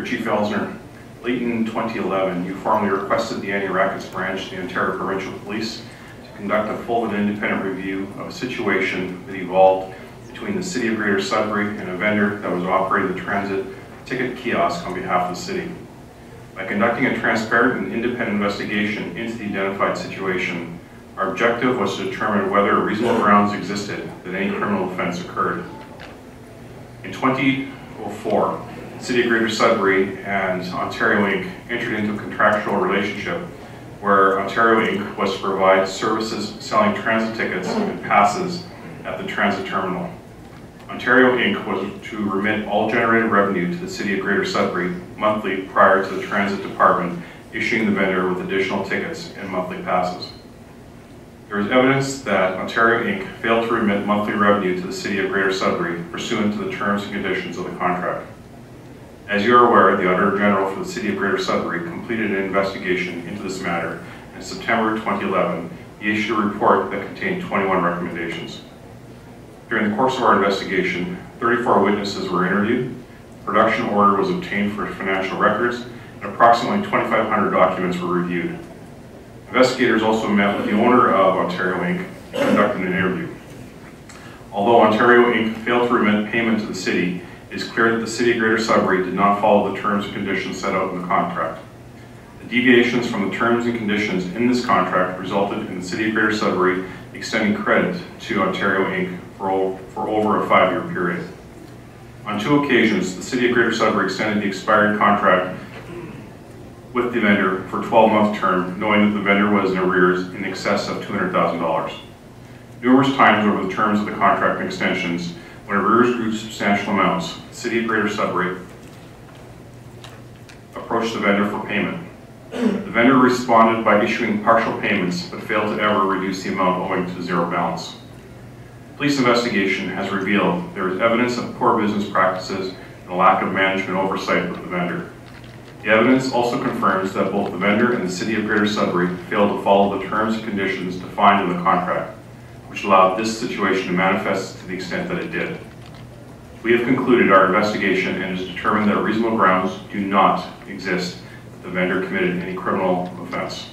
Chief Elsner, late in 2011, you formally requested the Anti-Rackets Branch of the Ontario Provincial Police to conduct a full and independent review of a situation that evolved between the City of Greater Sudbury and a vendor that was operating the transit ticket kiosk on behalf of the city. By conducting a transparent and independent investigation into the identified situation, our objective was to determine whether reasonable grounds existed that any criminal offense occurred. In 2004, the City of Greater Sudbury and Ontario Inc. entered into a contractual relationship where Ontario Inc. was to provide services selling transit tickets and passes at the transit terminal. Ontario Inc. was to remit all generated revenue to the City of Greater Sudbury monthly prior to the transit department issuing the vendor with additional tickets and monthly passes. There is evidence that Ontario Inc. failed to remit monthly revenue to the City of Greater Sudbury pursuant to the terms and conditions of the contract. As you are aware, the Auditor General for the City of Greater Sudbury completed an investigation into this matter, and in September 2011, he issued a report that contained 21 recommendations. During the course of our investigation, 34 witnesses were interviewed, a production order was obtained for financial records, and approximately 2,500 documents were reviewed. Investigators also met with the owner of Ontario Inc. and conducted an interview. Although Ontario Inc. failed to remit payment to the city, it is clear that the City of Greater Sudbury did not follow the terms and conditions set out in the contract. The deviations from the terms and conditions in this contract resulted in the City of Greater Sudbury extending credit to Ontario Inc. for over a 5-year period. On 2 occasions, the City of Greater Sudbury extended the expired contract with the vendor for a 12-month term, knowing that the vendor was in arrears in excess of $200,000. Numerous times over the terms of the contract and extensions, when arrears grew to substantial amounts, the City of Greater Sudbury approached the vendor for payment. The vendor responded by issuing partial payments, but failed to ever reduce the amount owing to zero balance. Police investigation has revealed there is evidence of poor business practices and a lack of management oversight with the vendor. The evidence also confirms that both the vendor and the City of Greater Sudbury failed to follow the terms and conditions defined in the contract, which allowed this situation to manifest to the extent that it did. We have concluded our investigation and has determined that reasonable grounds do not exist that the vendor committed any criminal offense.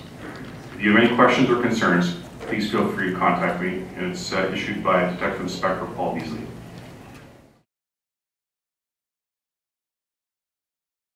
If you have any questions or concerns, please feel free to contact me, and it's issued by Detective Inspector Paul Beasley.